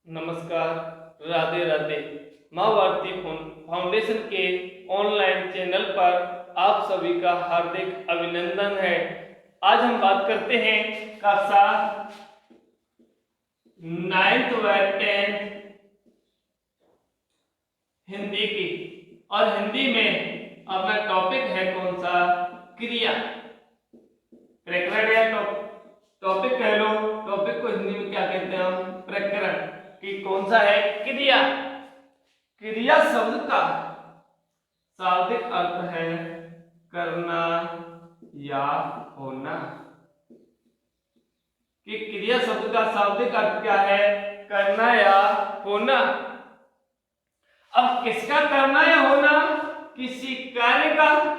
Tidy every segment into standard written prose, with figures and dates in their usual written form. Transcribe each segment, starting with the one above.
नमस्कार, राधे राधे। माँ भारती फाउंडेशन के ऑनलाइन चैनल पर आप सभी का हार्दिक अभिनंदन है। आज हम बात करते हैं कक्षा 9th व 10th हिंदी की। और हिंदी में अपना टॉपिक है कौन सा? क्रिया। प्रकरण या टॉपिक कह लो। टॉपिक को हिंदी में क्या कहते हैं हम? प्रकरण। कि कौन सा है? क्रिया। क्रिया शब्द का शाब्दिक अर्थ है करना या होना। कि क्रिया शब्द का शाब्दिक अर्थ क्या है? करना या होना। अब किसका करना या होना? किसी कार्य का।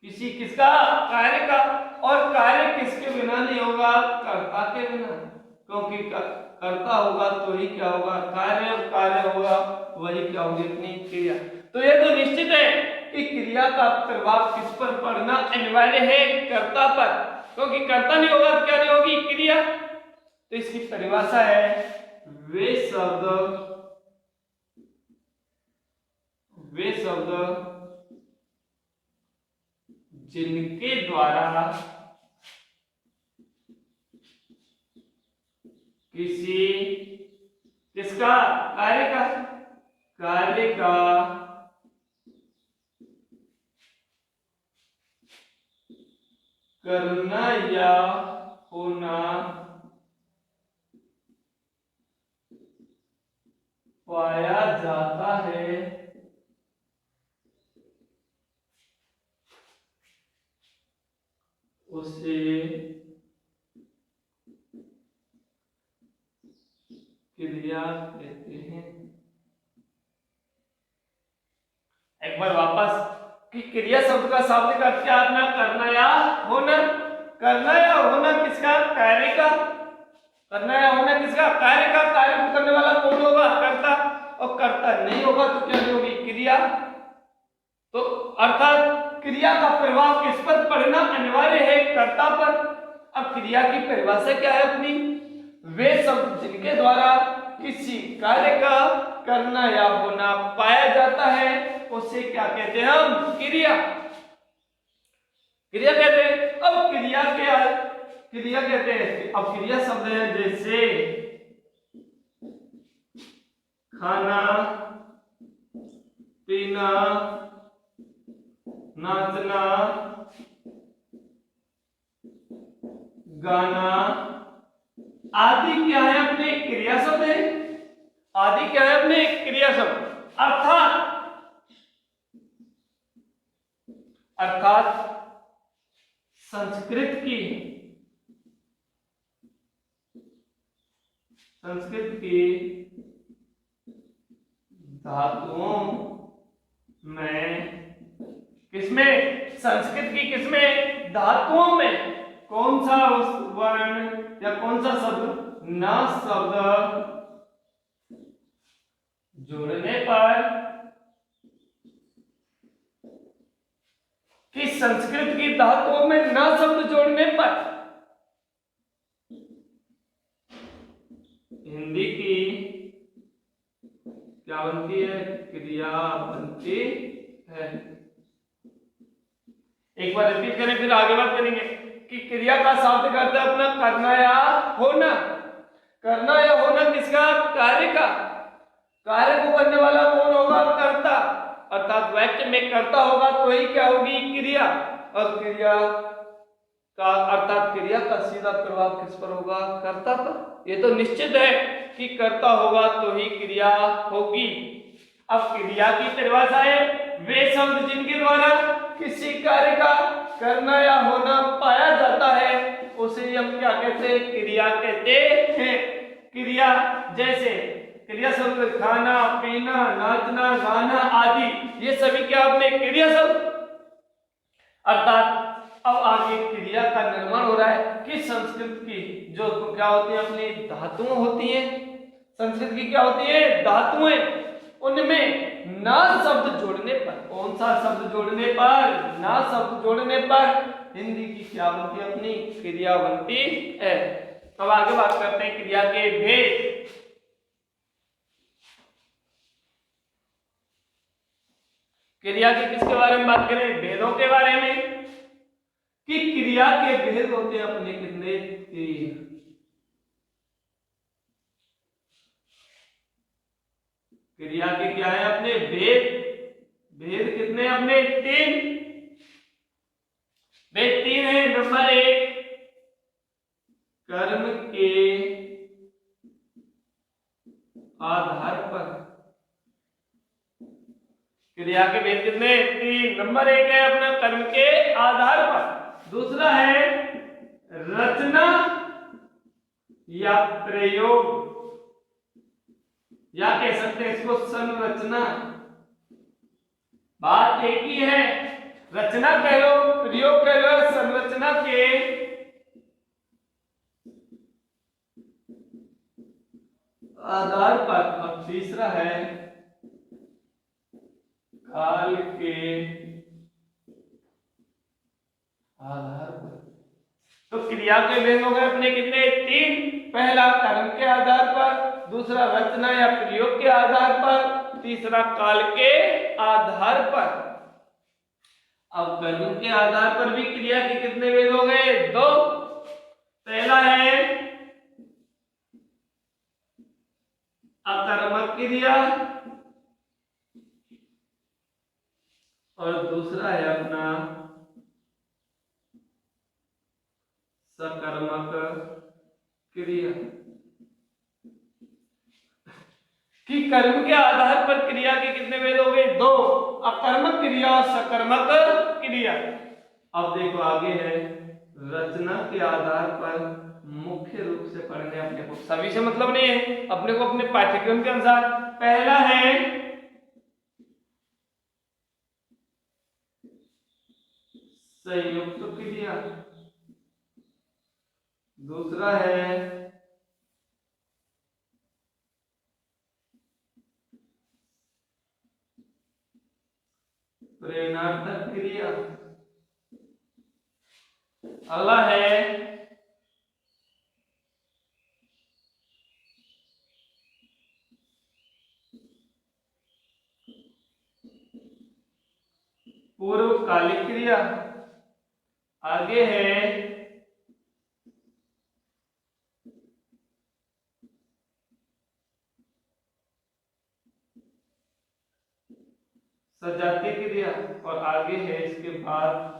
किसका? कार्य का। और कार्य किसके बिना नहीं होगा? कर्ता के बिना। क्योंकि कर्ता होगा तो ही क्या होगा? कार्य होगा वही क्या होगी? अपनी क्रिया। तो यह तो निश्चित है कि क्रिया का प्रभाव किस पर पड़ना अनिवार्य है? कर्ता पर। क्योंकि कर्ता नहीं होगा तो क्या नहीं होगी? क्रिया। तो इसकी परिभाषा है वे शब्द जिनके द्वारा किसका? कार्य का करना या होना पाया जाता है उसे क्रिया कहते हैं। एक बार वापस कि क्रिया शब्द का शाब्दिक अर्थ क्या? अपना करना या होना। करना या होना किसका? कार्य का। करना या होना किसका? कार्य का। कार्य को करने वाला कौन होगा? कर्ता। और कर्ता नहीं होगा तो क्या नहीं होगी? क्रिया। तो अर्थात क्रिया का प्रभाव किस पर पड़ना अनिवार्य है? कर्ता पर। अब क्रिया की परिभाषा क्या है अपनी? वे शब्द जिनके द्वारा किसी कार्य का करना या होना पाया जाता है उसे क्या कहते हैं हम? क्रिया। क्रिया कहते हैं। अब क्रिया कहते हैं। अब क्रिया शब्द है जैसे खाना, पीना, नाचना, गाना आदि क्या है? अपने क्रिया शब्द है। आदि क्या है? अपने क्रिया शब्द। अर्थात संस्कृत की धातुओं में संस्कृत की किसमें? धातुओं में कौन सा वर्ण या कौन सा शब्द? न शब्द जोड़ने पर। कि संस्कृत की धातुओं में न शब्द जोड़ने पर हिंदी की क्या बनती है? क्रिया बनती है। एक बार रिपीट करें फिर आगे बात करेंगे कि क्रिया का शाब्दिक अर्थ है अपना करना या होना। करना या होना किसका? कार्य का। कार्य को करने वाला कौन होगा? कर्ता। अर्थात वाक्य में कर्ता होगा तो ही क्या होगी? क्रिया। और क्रिया का अर्थात क्रिया का सीधा प्रभाव किस पर होगा? कर्ता पर। यह तो निश्चित है कि कर्ता होगा तो ही क्रिया होगी। अब क्रिया की परिभाषा है वे शब्द जिनके द्वारा किसी कार्य का करना या होना पाया जाता है उसे हम क्या कहते हैं? क्रिया कहते हैं। क्रिया जैसे क्रिया शब्द खाना, पीना, नाचना, गाना आदि ये सभी क्या? अपने क्रिया शब्द। अर्थात अब आगे क्रिया का निर्माण हो रहा है कि संस्कृत की जो क्या होती है? अपनी धातुएं होती हैं। संस्कृत की क्या होती है? धातुएं। उनमें ना शब्द जोड़ने पर। कौन सा शब्द जोड़ने पर? ना शब्द जोड़ने पर हिंदी की क्या बनती है? अपनी क्रिया बनती है। अब आगे बात करते हैं क्रिया के भेद। क्रिया के किसके बारे में बात करें? भेदों के बारे में। कि क्रिया के भेद होते हैं अपने कितने? 3। क्रिया के क्या है अपने? भेद। भेद कितने अपने? 3। भेद 3 है। नंबर 1, कर्म के आधार पर। क्रिया के भेद कितने? 3। नंबर 1 है अपना कर्म के आधार पर। दूसरा है रचना या प्रयोग, या कह सकते हैं इसको संरचना। बात एक ही है, रचना कह लो, प्रयोग कह लो, संरचना के आधार पर। और तीसरा है काल के आधार पर। तो क्रिया के भेद हो गए अपने कितने? 3। पहला कर्म के आधार पर, दूसरा रचना या प्रयोग के आधार पर, तीसरा काल के आधार पर। अब कर्म के आधार पर भी क्रिया के कितने भेद हो गए? 2। पहला है अकर्मक क्रिया और दूसरा है अपना सकर्मक क्रिया। कि कर्म के आधार पर क्रिया के कितने भेद हो गए? 2, अकर्मक क्रिया और सकर्मक क्रिया। अब देखो आगे है रचना के आधार पर। मुख्य रूप से पढ़ने अपने को सभी से मतलब नहीं है, अपने को अपने पाठ्यक्रम के अनुसार। पहला है संयुक्त क्रिया, दूसरा है प्रेरणात्मक क्रिया, अगला है पूर्वकालिक क्रिया, आगे है सजातीय क्रिया, और आगे है इसके बाद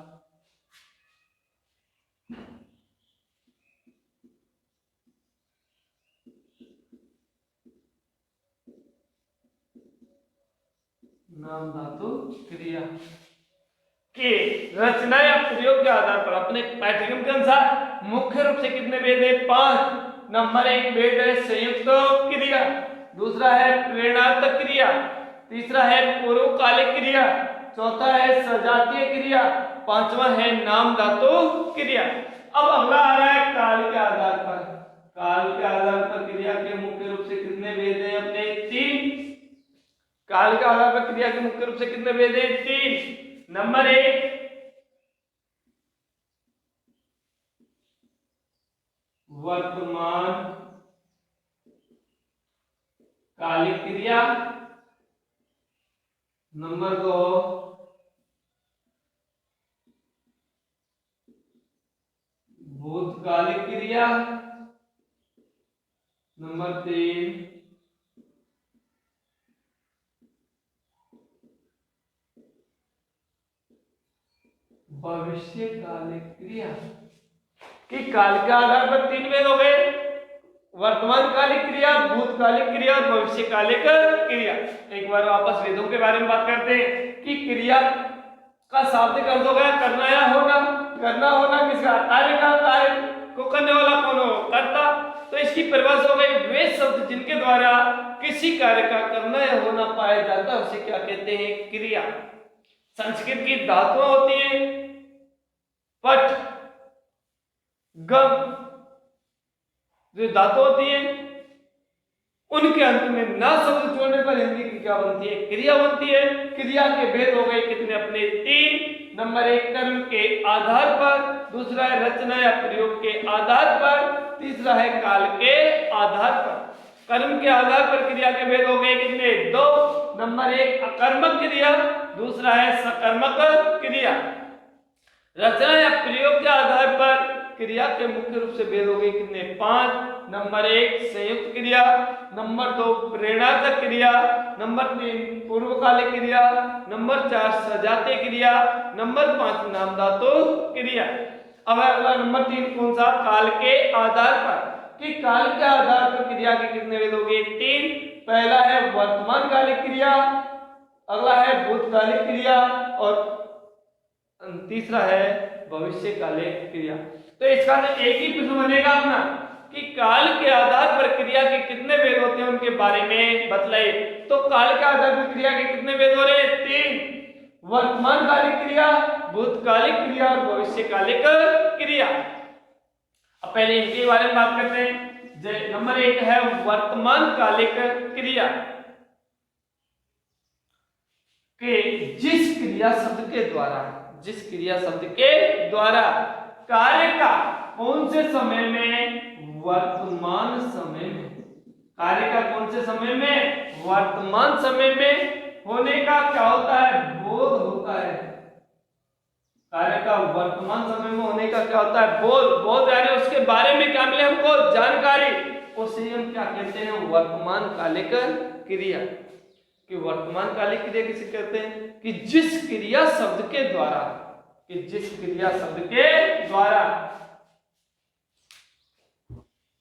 नाम धातु क्रिया। के रचना या प्रयोग के आधार पर अपने पाठ्यक्रम के अनुसार मुख्य रूप से कितने भेद है? 5। नंबर 1 भेद है संयुक्त क्रिया, दूसरा है प्रेरणात्मक क्रिया, तीसरा है पूर्वकालिक क्रिया, चौथा है सजातीय क्रिया, पांचवा है नाम धातु क्रिया। अब अगला आ रहा है काल के आधार पर। काल के आधार पर क्रिया के मुख्य रूप से कितने भेद हैं अपने? 3। काल के आधार पर क्रिया के मुख्य रूप से कितने भेद हैं? 3। नंबर 1 वर्तमान कालिक क्रिया, नंबर 2 भूतकालिक क्रिया, नंबर 3 भविष्यकालिक क्रिया। कि काल के आधार पर 3 भेद हो गए, वर्तमान कालिक क्रिया, भूतकालिक क्रिया और भविष्यकालिक क्रिया। एक बार वापस वेदों के बारे में बात करते हैं कि क्रिया का शाब्दिक अर्थ हो गया करना या होना। करना होना किसका? कार्य का। कार्य को करने वाला कौन हो? कर्ता। तो इसकी परिभाषा हो गई वे शब्द जिनके द्वारा किसी कार्य का करना या होना पाया जाता है उसे क्या कहते हैं? क्रिया। संस्कृत की धातुएं होती है पट, गम, जो धातु होती है उनके अंत में ना शब्द जोड़ने पर हिंदी की क्या बनती है? क्रिया बनती है। क्रिया के भेद हो गए कितने अपने? 3। नंबर 1 कर्म के आधार पर, दूसरा है रचना या प्रयोग के आधार पर, तीसरा है काल के आधार पर। कर्म के आधार पर क्रिया के भेद हो गए कितने? दो। नंबर एक अकर्मक क्रिया, दूसरा है सकर्मक क्रिया। रचना या प्रयोग के आधार पर क्रिया के मुख्य रूप से भेद हो गए कितने? पांच। नंबर एक संयुक्त क्रिया, नंबर दो प्रेरणात्मक क्रिया, नंबर तीन पूर्वकालिक क्रिया, नंबर चार सजातीय क्रिया, नंबर पांच नाम धातु क्रिया। अब अगला नंबर तीन कौन सा? काल के आधार पर। कि काल के आधार पर क्रिया के कितने भेद हो गए? तीन। पहला है वर्तमान कालिक क्रिया, अगला है भूतकालिक क्रिया और तीसरा है भविष्यकालिक क्रिया। तो इसका एक ही प्रश्न बनेगा अपना कि काल के आधार पर क्रिया के कितने भेद होते हैं उनके बारे में बतलाइए। तो काल के आधार पर क्रिया के कितने भेद हो रहे हैं? तीन। वर्तमान कालिक क्रिया, भूतकालिक क्रिया और भविष्यकालिक क्रिया। अब पहले इनके बारे में बात करते हैं। नंबर एक है वर्तमान कालिक क्रिया के जिस क्रिया शब्द के द्वारा कार्य का कौन से समय में? वर्तमान समय में। कार्य का कौन से समय में? वर्तमान समय में होने का क्या होता है? बोध होता है। कार्य का वर्तमान समय में होने का क्या होता है? बोध यानी उसके बारे में क्या मिले हमको? जानकारी। उसे हम क्या कहते हैं? वर्तमान कालिक क्रिया। कि वर्तमान कालिक क्रिया किसे कहते हैं? कि जिस क्रिया शब्द के द्वारा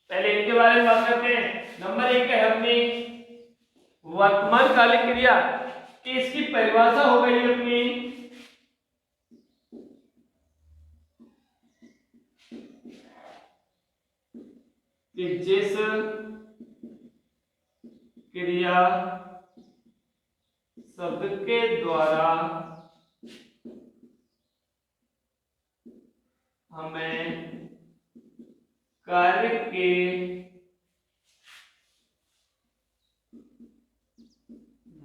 पहले इनके बारे में बात करते हैं। नंबर एक है अपनी वर्तमान कालिक क्रिया कि इसकी परिभाषा हो गई अपनी कि जिस क्रिया शब्द के द्वारा हमें कार्य के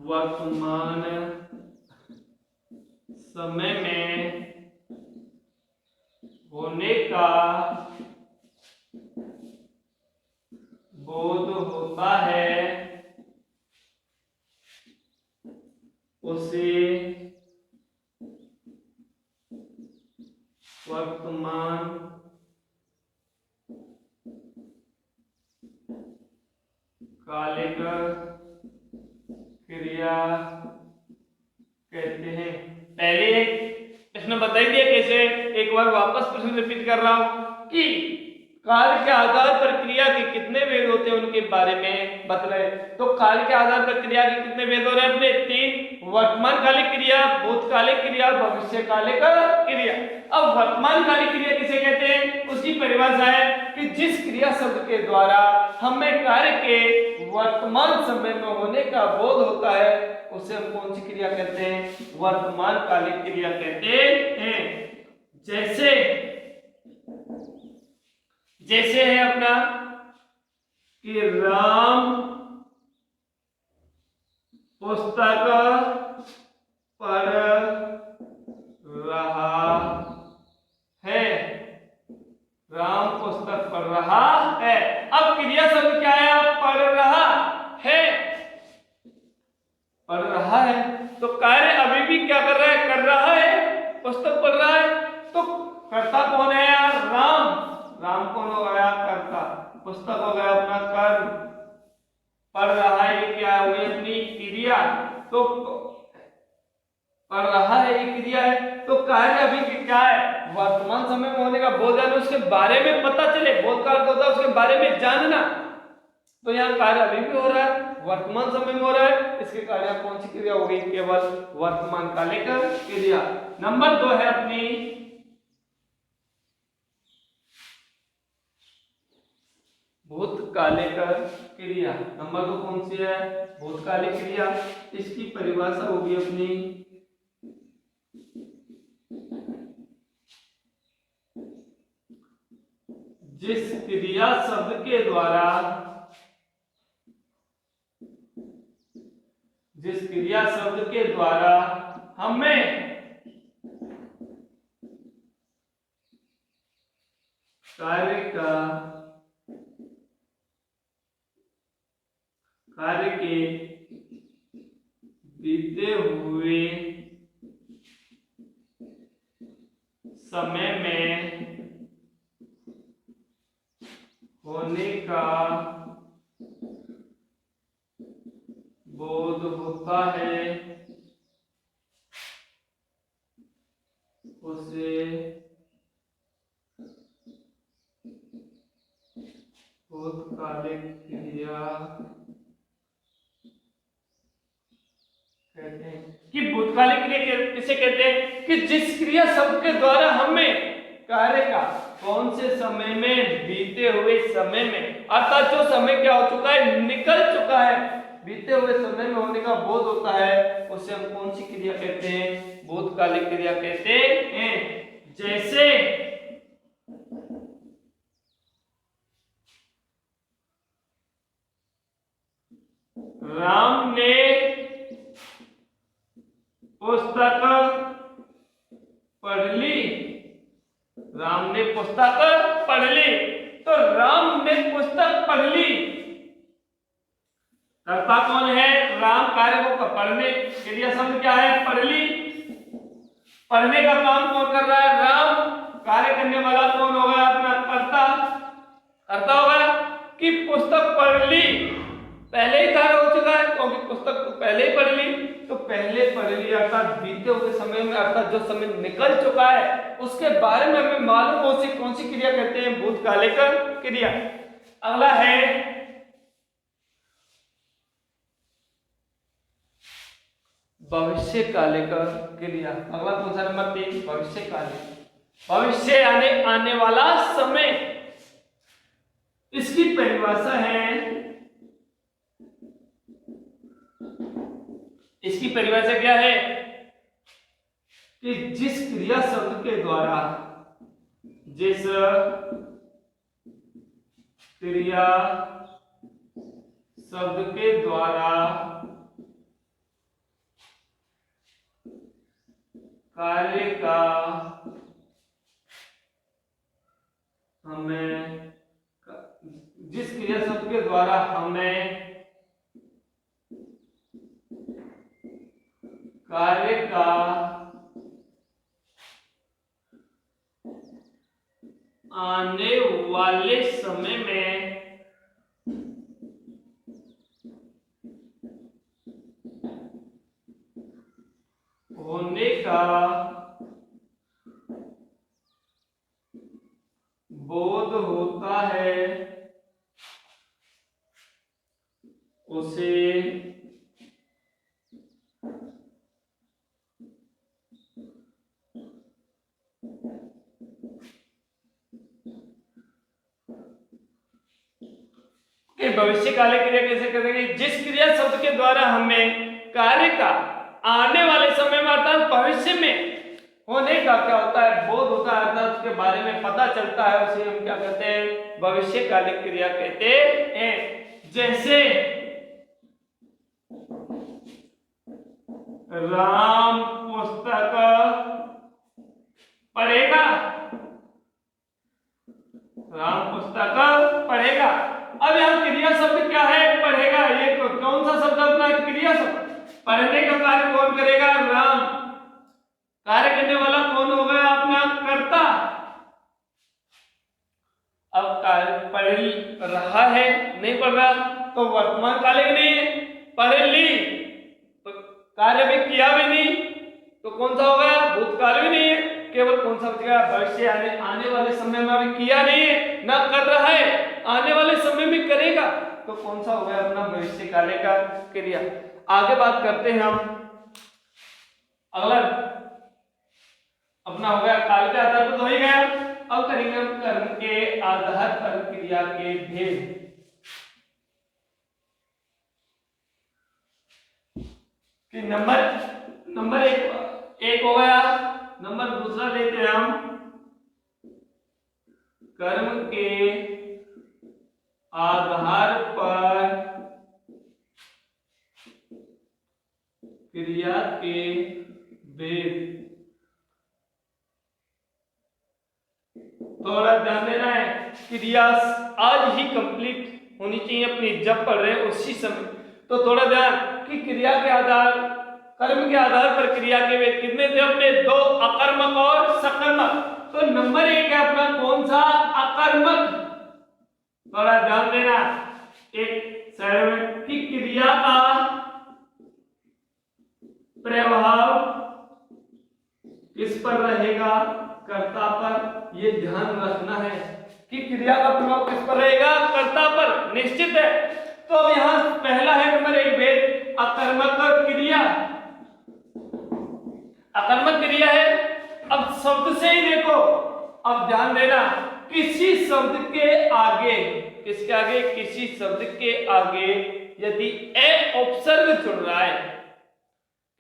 वर्तमान समय में होने का बोध होता है उसे वर्तमान कालिक क्रिया कहते हैं। पहले एक प्रश्न बता दिया कैसे, एक बार वापस प्रश्न रिपीट कर रहा हूं कि काल के आधार पर क्रिया के कितने भेद होते हैं उनके बारे में बतलाए। तो काल के आधार पर क्रिया के कितने भेद हो रहे हैं अपने? तीन। वर्तमान कालिक क्रिया, भूतकालिक क्रिया, भविष्यकालिक क्रिया। अब वर्तमान कालिक क्रिया किसे कहते हैं? उसकी परिभाषा है कि जिस क्रिया शब्द के द्वारा हमें कार्य के वर्तमान समय में होने का बोध होता है उसे हम कौन सी क्रिया कहते हैं? वर्तमान कालिक क्रिया कहते हैं। जैसे है अपना कि राम पुस्तक पढ़ रहा है। राम पुस्तक पढ़ रहा है। अब क्रिया शब्द क्या है? पढ़ रहा है। पढ़ रहा है तो कार्य अभी भी क्या कर रहा है? कर रहा है। पुस्तक पढ़ रहा है तो कर्ता कौन है यार? राम। राम कौन हो गया? कर्ता। पुस्तक हो गया अपना कर्म। पढ़ रहा है ये क्या हुई? अपनी क्रिया। तो पढ़ रहा है ये क्रिया है तो कार्य अभी क्या है? वर्तमान समय में होने का बोध है, उसके बारे में पता चले। बोध का अर्थ होता है उसके बारे में जानना। तो यहाँ कार्य अभी भी हो रहा है, वर्तमान समय में हो रहा है। इसके कार्य कौन सी क्रिया हो गई? केवल वर्तमान कालिक क्रिया। नंबर दो है अपनी भूतकालिक क्रिया। नंबर दो कौन सी है? भूतकालिक क्रिया। इसकी परिभाषा होगी अपनी जिस क्रिया शब्द के द्वारा हमें कार्य का कार्य के बीते हुए समय में होने का बोध होता है, उसे भूतकालिक क्रिया कहते हैं। कि भूतकालिक क्रिया किसे कहते हैं? कि जिस क्रिया शब्द के द्वारा हमें कार्य का कौन से समय में, बीते हुए समय में, अर्थात जो समय क्या हो चुका है, निकल चुका है, बीते हुए समय में होने का बोध होता है, उसे हम कौन सी क्रिया कहते हैं? भूतकालिक क्रिया कहते हैं। जैसे राम ने पुस्तक पढ़ ली, राम ने पुस्तक पढ़ ली, तो राम ने पुस्तक पढ़ ली, कर्ता कौन है? राम। कार्य को पढ़ने, क्रिया शब्द क्या है? पढ़ ली। पढ़ने का काम कौन कर रहा है? राम। कार्य करने वाला कौन होगा? अपना कर्ता। कर्ता होगा कि पुस्तक पढ़ ली, पहले ही कार्य हो चुका है, क्योंकि पुस्तक तो पहले ही पढ़ ली, तो पहले पढ़ ली अर्थात बीते हुए समय में, अर्थात जो समय निकल चुका है उसके बारे में हमें मालूम हो सी कौन सी क्रिया कहते हैं? भूतकालिक क्रिया। अगला है भविष्यकालिक क्रिया। अगला कौन सा? नंबर 3, भविष्यकालिक। भविष्य यानी आने वाला समय। इसकी परिभाषा है, इसकी परिभाषा क्या है? कि जिस क्रिया शब्द के द्वारा, जिस क्रिया शब्द के द्वारा कार्य का हमें, जिस क्रिया शब्द के द्वारा हमें कार्य का आने वाले समय में होने का बोध होता है, उसे भविष्यकालिक क्रिया कैसे करेंगे? जिस क्रिया शब्द के द्वारा हमें कार्य का आने वाले समय में, अर्थात भविष्य में होने का क्या होता है? बोध होता है, अर्थात उसके बारे में पता चलता है, उसे हम क्या कहते हैं? भविष्यकालिक क्रिया कहते हैं। जैसे राम पुस्तक पढ़ेगा, राम पुस्तक पढ़ेगा। अब यहाँ क्रिया शब्द क्या है? पढ़ेगा। ये कौन सा शब्द? अपना क्रिया शब्द। पढ़ने का कार्य कौन करेगा? राम। कार्य करने वाला कौन होगा? अपना कर्ता। अब कार्य पढ़ रहा है, नहीं पढ़ रहा, तो वर्तमान कालिक नहीं है। पढ़ ली तो कार्य भी किया भी नहीं, तो कौन सा हो गया? भूतकाल भी नहीं है, केवल कौन सा बचेगा? भविष्य यानी आने वाले समय में अभी किया नहीं है, ना कर रहा है, आने वाले समय में करेगा, तो कौन सा हो गया? अपना भविष्यकालिक का क्रिया। आगे बात करते हैं हम। अगला अपना हो गया काल के आधार पर, तो ही गया। अब करेंगे हम कर्म के आधार पर क्रिया के भेद। कि नंबर एक हो गया। नंबर दूसरा लेते हैं हम कर्म के आधार पर क्रिया के भेद। थोड़ा ध्यान देना है, क्रिया आज ही कंप्लीट होनी चाहिए अपनी, जब पढ़ रहे हैं उसी समय, तो थोड़ा ध्यान कि क्रिया के आधार, कर्म के आधार पर क्रिया के वेद कितने थे अपने? 2, अकर्मक और सकर्मक। तो नंबर 1 है अपना कौन सा? अकर्मक। थोड़ा ध्यान देना एक साइड में कि क्रिया का प्रभाव किस पर रहेगा? कर्ता पर। ये ध्यान रखना है कि क्रिया का प्रभाव किस पर रहेगा? कर्ता पर, निश्चित है। तो अब यहां पहला है नंबर 1 भेद, अकर्मक क्रिया। अकर्मक क्रिया है। अब शब्द से ही देखो, अब ध्यान देना, किसी शब्द के आगे, किसके आगे? किसी शब्द के आगे यदि ए उपसर्ग जुड़ रहा है,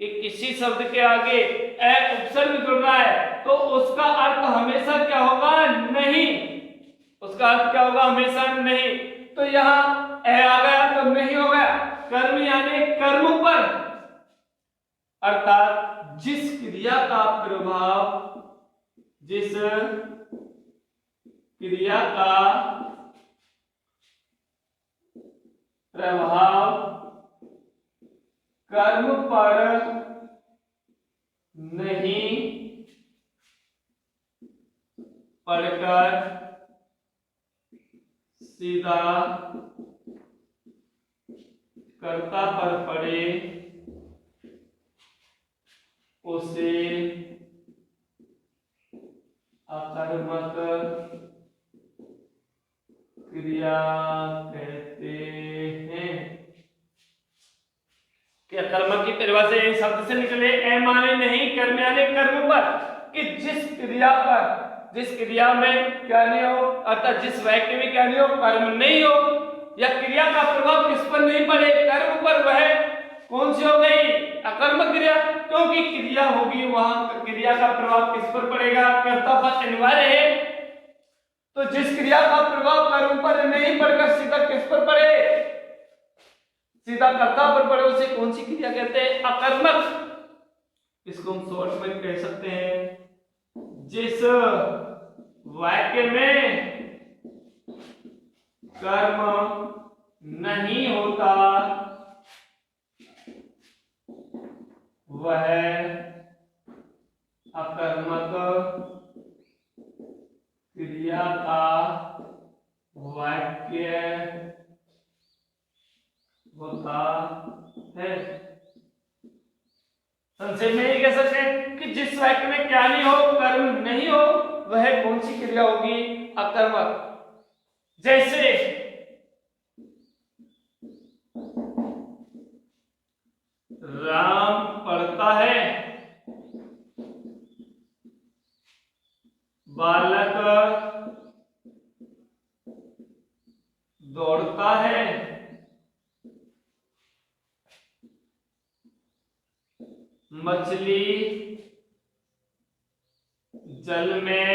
कि किसी शब्द के आगे ए उपसर्ग जुड़ रहा है, तो उसका अर्थ हमेशा क्या होगा? नहीं। उसका अर्थ क्या होगा? हमेशा नहीं। तो यहां ए आ गया तो नहीं हो गया। कर्म यानी कर्म पर, अर्थात जिस क्रिया का प्रभाव, जिस क्रिया का प्रभाव कर्म पर नहीं पड़कर सीधा कर्ता पर पड़े, उसे अकर्मक क्रिया कहते हैं। कि अकर्मक की परिभाषा इस शब्द से निकले, ए माने नहीं, कर्म यानी कर्म पर, कि जिस क्रिया पर, जिस क्रिया में क्या नहीं हो, अर्थात जिस वाक्य में क्या नहीं हो? कर्म नहीं हो, या क्रिया का प्रभाव किस पर नहीं पड़े? कर्म पर। वह कौन सी हो गई? अकर्मक क्रिया। क्योंकि क्रिया होगी वहां, क्रिया का प्रभाव किस पर पड़ेगा? कर्ता पर अनिवार्य है। तो जिस क्रिया का प्रभाव कर्म पर नहीं पड़कर सीधा किस पर पड़े? सीधा कर्ता पर पड़े, उसे कौन सी क्रिया कहते हैं? अकर्मक। इसको हम शॉर्ट में कह सकते हैं, जिस वाक्य में कर्म नहीं होता वह अकर्मक क्रिया का वाक्य होता है। संक्षेप में ये कह सकते हैं कि जिस वाक्य में क्या नहीं हो? कर्म नहीं हो, वह कौन सी क्रिया होगी? अकर्मक। जैसे राम पढ़ता है, बालक दौड़ता है, मछली जल में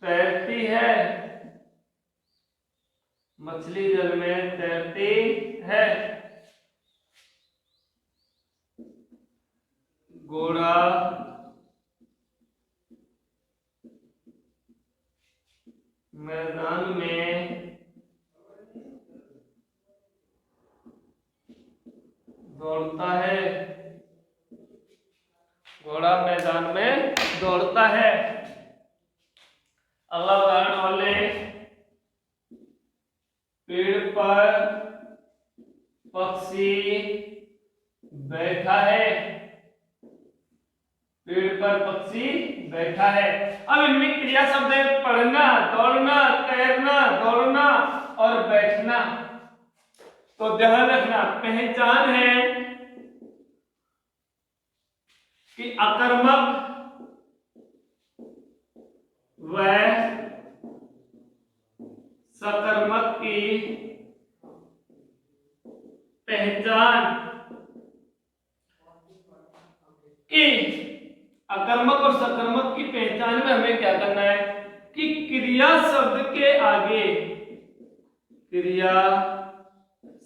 तैरती है, मछली जल में तैरती है। घोड़ा मैदान में दौड़ता है, घोड़ा मैदान में दौड़ता है। अगला उदाहरण वाले, पेड़ पर पक्षी बैठा है, पेड़ पर पक्षी बैठा है। अब इनमें क्रिया शब्द है पढ़ना, दौड़ना, तैरना, दौड़ना और बैठना। तो ध्यान रखना, पहचान है कि अकर्मक व सकर्मक की पहचान, कि अकर्मक और सकर्मक की पहचान में हमें क्या करना है कि क्रिया शब्द के आगे, क्रिया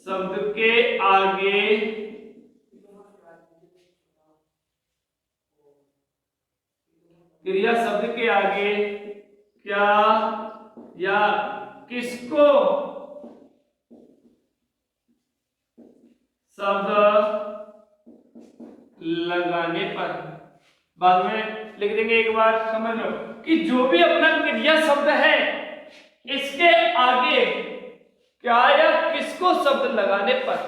शब्द के आगे क्रिया शब्द के आगे क्या या किसको शब्द लगाने पर, बाद में लिख देंगे, एक बार समझ लो कि जो भी अपना क्रिया शब्द है इसके आगे क्या या किसको शब्द लगाने पर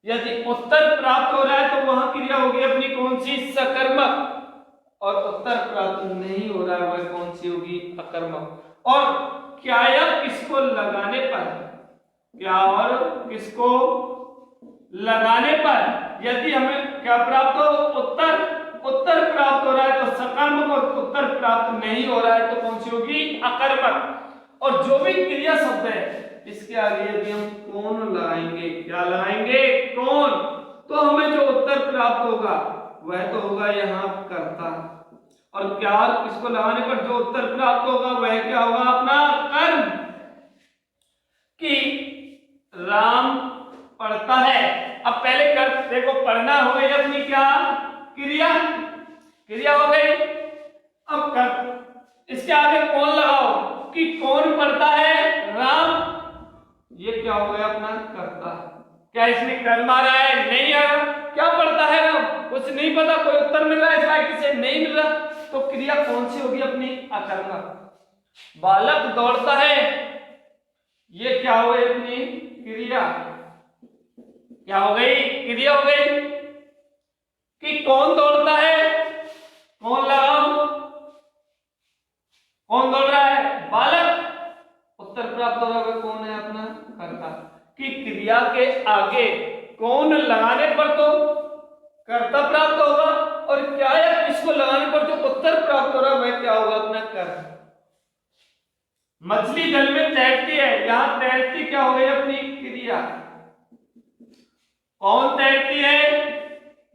यदि उत्तर प्राप्त हो रहा है तो वहां क्रिया होगी अपनी कौन सी, सकर्मक, और उत्तर प्राप्त नहीं हो रहा है वह कौन सी होगी, अकर्मक। और क्या या किसको लगाने पर, क्या और किसको लगाने पर यदि हमें क्या प्राप्त हो, उत्तर प्राप्त हो रहा है तो सकर्मक, और उत्तर प्राप्त नहीं हो रहा है तो कौन सी होगी, अकर्मक। और जो भी क्रिया शब्द है इसके आगे यदि हम कौन लगाएंगे, क्या लगाएंगे, कौन, तो हमें जो उत्तर प्राप्त होगा वह तो होगा यहाँ कर्ता, और क्या किसको लगाने पर जो उत्तर प्राप्त होगा वह क्या होगा, अपना कर्म। कि राम पढ़ता है, अब पहले कर देखो, पढ़ना हो गई अपनी क्या क्रिया, क्रिया हो गई। अब कर इसके आगे कौन लगाओ कि कौन पढ़ता है, राम, ये क्या हो गया अपना कर्ता। क्या इसमें कर्म आ रहा है, नहीं आ रहा, क्या पढ़ता है राम, कुछ नहीं पता, कोई उत्तर मिल रहा है इसका किसे नहीं मिल रहा, तो क्रिया कौन सी होगी अपनी, अकर्मक। बालक दौड़ता है, ये क्या हो गई अपनी क्रिया, क्या हो गई, क्रिया हो गई। कि कौन दौड़ता है, कौन लगाओ, कौन दौड़ रहा है, बालक, उत्तर प्राप्त हो रहा है कौन है, अपना कर्ता। कि क्रिया के आगे कौन लगाने पर तो कर्ता प्राप्त होगा, और क्या या किसको लगाने पर जो उत्तर प्राप्त हो रहा है वह क्या होगा, अपना कर्ता। मछली जल में तैरती है, यहां तैरती क्या हो गई अपनी क्रिया, कौन तैरती है,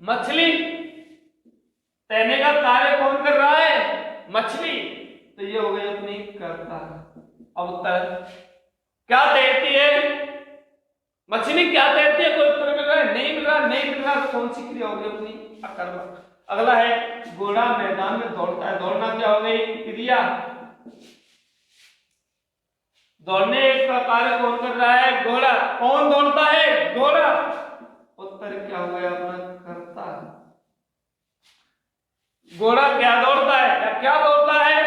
मछली, तैरने का कार्य कौन कर रहा है, मछली, तो ये हो गई अपनी कर्ता। अब उत्तर क्या तैरती है, मछली क्या तैरती है, कोई उत्तर मिल रहा है, नहीं मिल रहा, नहीं मिल रहा, तो कौन सी क्रिया होगी अपनी, अकर्मक। अगला है घोड़ा मैदान में दौड़ता है, दौड़ना क्या हो गई, क्रिया, दौड़ने का कार्य कौन कर रहा है, घोड़ा, कौन दौड़ता है, घोड़ा, उत्तर क्या हो गया अपना कर्ता। घोड़ा क्या दौड़ता है, या क्या दौड़ता है,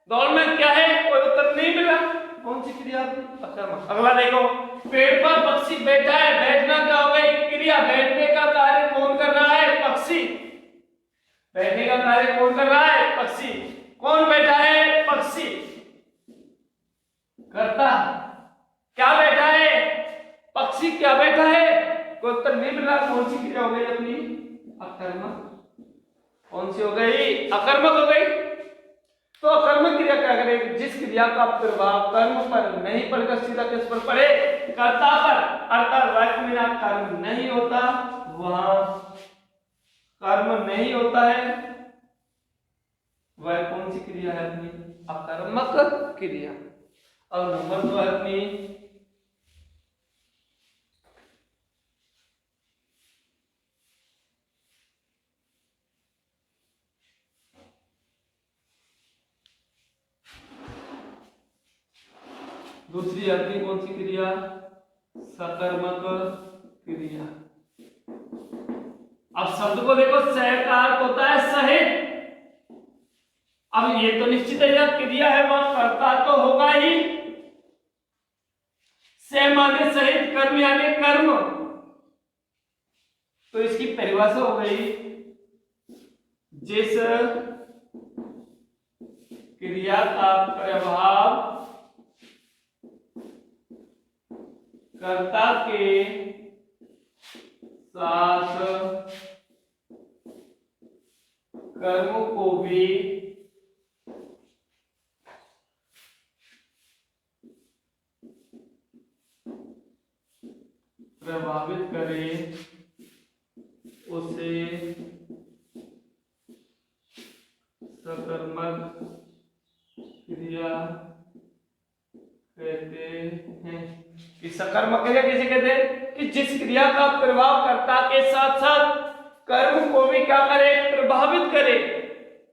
दौड़ना क्या है, कोई उत्तर नहीं मिला, कौन सी क्रिया, अकर्मक। अगला देखो, पेड़ पर पक्षी बैठा है, बैठना क्या हो गई, क्रिया, बैठने का कार्य कौन कर रहा है, पक्षी, बैठने का कार्य कौन कर रहा है, पक्षी, कौन बैठा है, पक्षी, कर्ता। क्या बैठा है, पक्षी क्या बैठा है, कोई उत्तर नहीं मिल रहा, कौन सी क्रिया हो गई अपनी, अकर्मक। कौन सी हो गई, अकर्मक हो गई। तो अकर्मक क्रिया क्या करेगी, जिस क्रिया का प्रभाव कर्म पर नहीं पड़कर सीधा किस पर पड़े, कर्ता पर, अर्थात वाक्य में जहां कर्म नहीं होता वहां कर्म नहीं होता है, वह कौन सी क्रिया है अपनी, अकर्मक क्रिया। और नंबर 2 है अपनी दूसरी अपनी कौन सी क्रिया, सकर्मक क्रिया। अब शब्द को देखो, सह का अर्थ होता है सहित। अब ये तो निश्चित है जब क्रिया है वह कर्ता तो होगा ही, सह माने सहित, कर्म यानी कर्म, तो इसकी परिभाषा हो गई, जिस क्रिया का प्रभाव कर्ता के साथ कर्म को भी प्रभावित करे उसे सकर्मक क्रिया कहते हैं। कि सकर्मक क्रिया किसे कहते हैं, कि जिस क्रिया का प्रभाव कर्ता के साथ साथ कर्म को भी क्या करे, प्रभावित करे,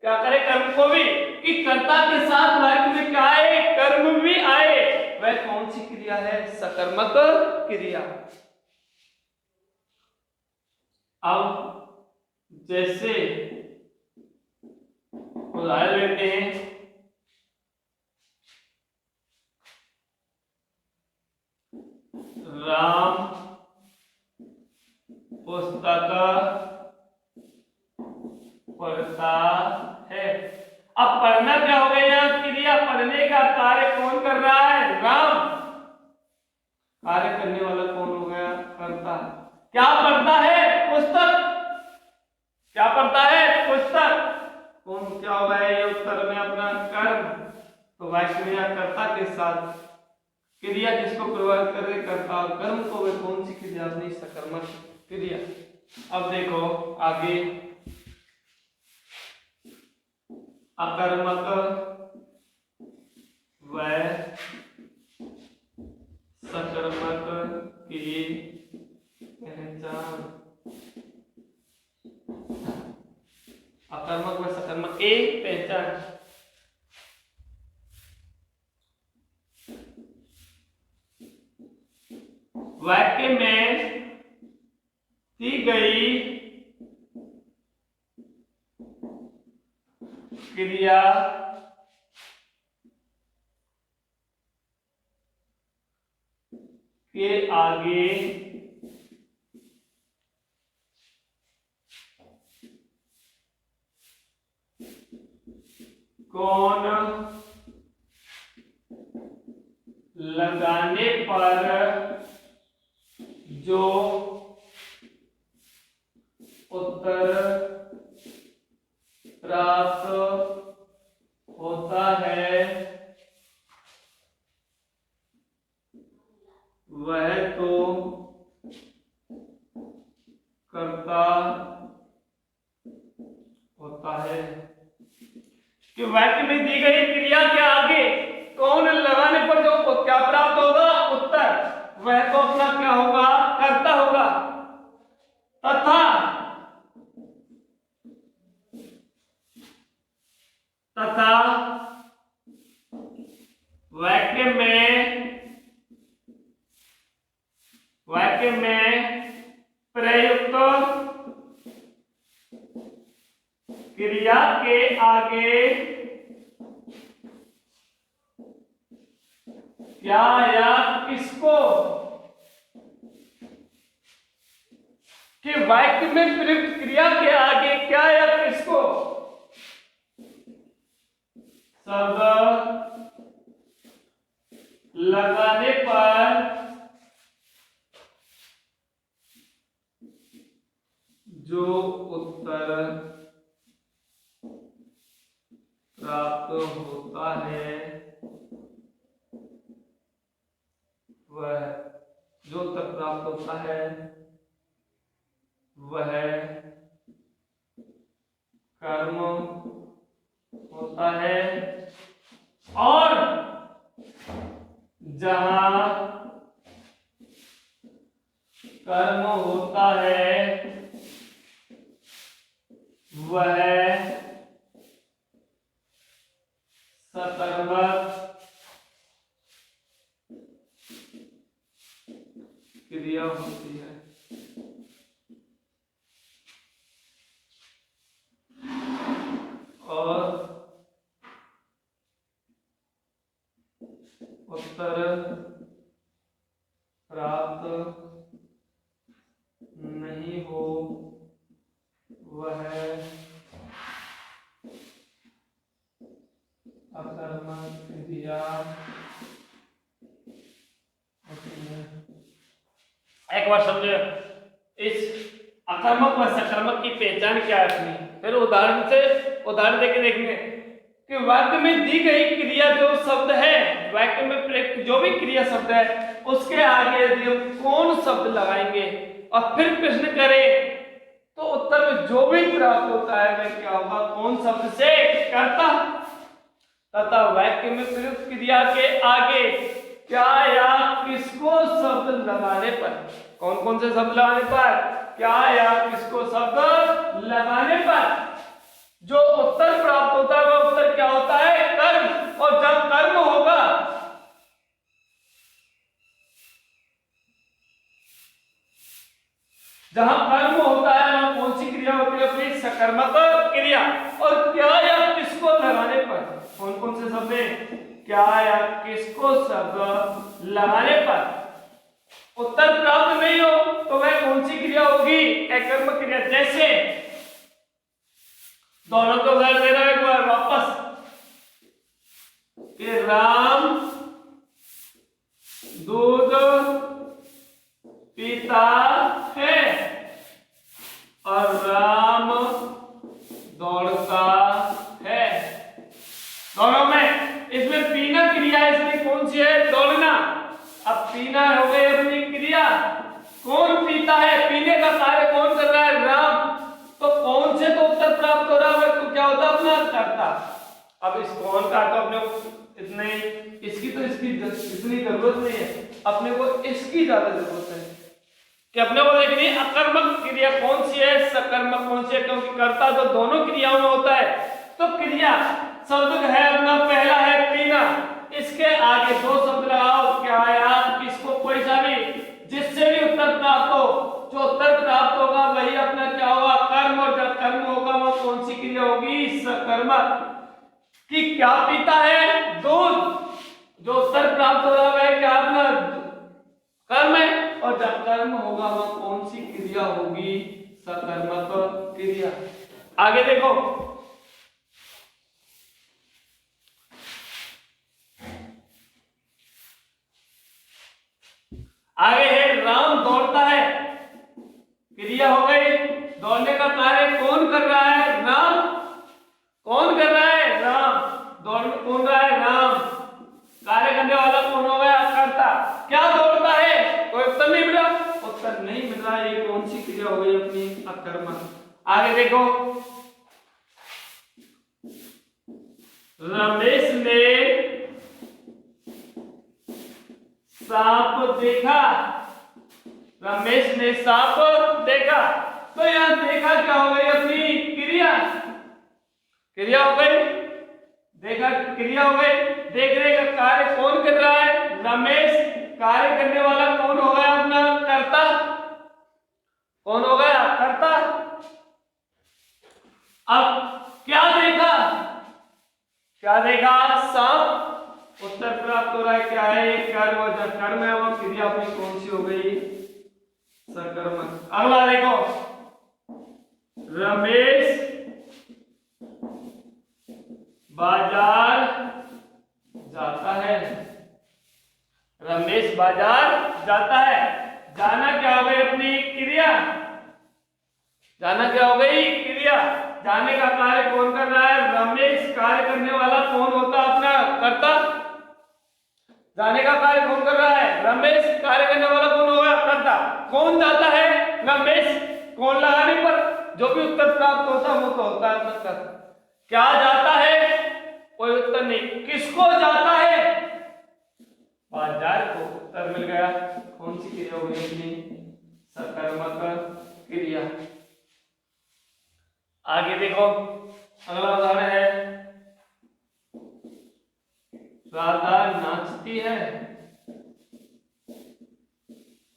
क्या करे, कर्म को भी, कि कर्ता के साथ वाक्य में क्या आए, कर्म भी आए, वह कौन सी क्रिया है, सकर्मक क्रिया। अब जैसे उदाहरण लेते हैं, राम पुस्तक पढ़ता है। अब पढ़ना क्या हो गया यहाँ क्रिया, पढ़ने का कार्य कौन कर रहा है, राम। कार्य करने वाला कौन हो गया, करता। क्या पढ़ता है, पुस्तक। क्या पढ़ता है, पुस्तक। कौन क्या हो गया ये उत्तर में अपना कर्म। तो वाक्य में यहाँ कर्ता के साथ क्रिया जिसको प्रभावित कर रहे कर्ता और कर्म को वे कौन सी क्रिया, अपनी सकर्मक क्रिया। अब देखो आगे, अकर्मक व सकर्मक की पहचान। अकर्मक व सकर्मक की पहचान। वाक्य में दी गई क्रिया के आगे कौन लगाने पर जो उत्तर प्राप्त होता है वह तो कर्ता होता है। कि वाक्य में दी गई क्रिया के आगे कौन लगाने पर जो क्या प्राप्त होगा, उत्तर, वह तो अपना क्या होगा, कर्ता होगा। तथा तथा वाक्य में प्रयुक्त क्रिया के आगे क्या या किसको, कि वाक्य में प्रयुक्त क्रिया के आगे क्या या किसको शब्द लगाने पर जो उत्तर प्राप्त होता है वह, जो उत्तर प्राप्त होता है वह कर्म होता है। और जहां कर्म होता है वह सकर्मक क्रिया होती है। और उत्तर प्राप्त नहीं हो वह अकर्मक क्रिया होती है। एक बार समझो इस अकर्मक व सकर्मक की पहचान क्या है अपनी, फिर उदाहरण देके देखेंगे कि वाक्य में दी गई क्रिया जो शब्द है, वाक्य में प्रयुक्त जो भी क्रिया शब्द है उसके आगे यदि हम कौन शब्द लगाएंगे और फिर प्रश्न करें तो उत्तर में जो भी प्राप्त होता है वह क्या होगा, कौन शब्द से, कर्ता। तथा वाक्य में प्रयुक्त क्रिया के आगे क्या या किसको शब्द लगाने पर, कौन कौन से शब्द लगाने पर, क्या या किसको शब्द लगाने पर जो उत्तर प्राप्त होता है वह उत्तर क्या होता है, कर्म। और जब कर्म होगा जहां कर्म होता है सकर्मक क्रिया। और क्या या किसको लगाने पर, कौन कौन से शब्द हैं, क्या या किसको शब्द लगाने पर उत्तर प्राप्त नहीं हो तो वह कौन सी क्रिया होगी, अकर्मक क्रिया। जैसे दोनों को उदाहरण दे रहा है एक बार वापस कि राम दूध पीता है और राम दौड़ता है। दोनों में इसमें पीना क्रिया, इसमें कौन सी है, दौड़ना। अब पीना हो गई अपनी क्रिया, कौन पीता है, पीने का कार्य कौन कर रहा है, राम। तो कौन से तो उत्तर प्राप्त हो रहा है, तो क्या होता अपना करता। अब इस कौन का तो अपने इतने इसकी तो इसकी इतनी जरूरत नहीं है, अपने को इसकी ज्यादा जरूरत है कि अपने को देखनी अकर्मक क्रिया कौन सी है, सकर्मक कौन सी है, क्योंकि कर्ता तो दोनों क्रियाओं में होता है। तो क्रिया शब्द है अपना पहला है पीना, इसके आगे दो शब्द लगाओ, क्या या किसको, कोई सा भी जिससे भी उत्तर प्राप्त हो, जो उत्तर प्राप्त होगा वही अपना क्या होगा, कर्म। और जब कर्म होगा वो कौन सी क्रिया होगी, सकर्मक। कि क्या पीता है, दूध। जो उत्तर प्राप्त हो रहा है क्या अपना कर्म है, और जब कर्म होगा वह कौन सी क्रिया होगी, सकर्मक क्रिया। आगे देखो, आगे है राम दौड़ता है, क्रिया हो गई। दौड़ने का कार्य कौन कर रहा है, राम। कौन कर रहा है, राम। दौड़ कौन रहा है, राम। कार्य करने वाला कौन हो गया, कर्ता। क्या दौड़ता है, कोई उत्तर नहीं मिला, उत्तर नहीं मिल रहा, ये कौन सी क्रिया हो गई अपनी, अकर्मक। आगे देखो, रमेश ने सांप देखा, रमेश ने सांप देखा। तो यहां देखा क्या हो गई अपनी क्रिया, क्रिया हो गई, देखा क्रिया हो गई। देखने का कार्य कौन कर रहा है, रमेश। कार्य करने वाला कौन हो गया अपना, कर्ता। कौन हो गया, कर्ता। अब क्या देखा, क्या देखा, सांप। उत्तर प्राप्त हो रहा है क्या है, कर्म। और जब कर्म है वो क्रिया अपनी कौन सी हो गई, सकर्मक। अगला देखो, रमेश बाजार जाता है, रमेश बाजार जाता है। जाना क्या हो गई अपनी क्रिया, जाना क्या हो गई क्रिया। जाने का कार्य कौन कर रहा है, रमेश। कार्य करने वाला कौन होता अपना, कर्ता। जाने का कार्य कौन कर रहा है, रमेश। कार्य करने वाला कौन होगा, कर्ता। कौन जाता है, रमेश। कौन लगाने पर जो भी उत्तर प्राप्त होता है वो तो होता है कर्ता। क्या जाता है, कोई उत्तर नहीं, किसको जाता है, बाजार को। उत्तर मिल गया, कौन सी क्रिया हो गई अपनी, सकर्मक क्रिया। आगे देखो, अगला उदाहरण है, राधा नाचती है,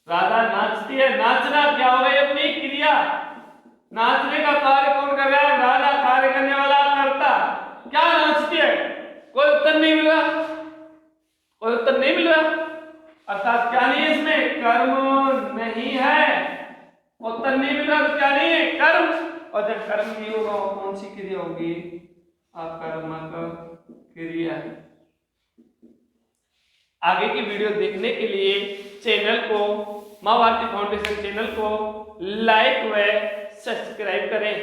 राधा नाचती है। नाचना क्या हो गई अपनी क्रिया, नाचने का कार्य कौन कर रहा है, राधा। कार्य करने वाला कर्ता। क्या नाचती है, कोई उत्तर नहीं मिल रहा, कोई उत्तर नहीं मिल रहा, अर्थात क्या नहीं है इसमें, कर्म नहीं है। उत्तर नहीं मिल रहा तो क्या नहीं है, कर्म। और जब कर्म नहीं होगा वो कौन सी क्रिया होगी, अकर्मक क्रिया। आगे की वीडियो देखने के लिए चैनल को, मां भारती फाउंडेशन चैनल को लाइक व सब्सक्राइब करें।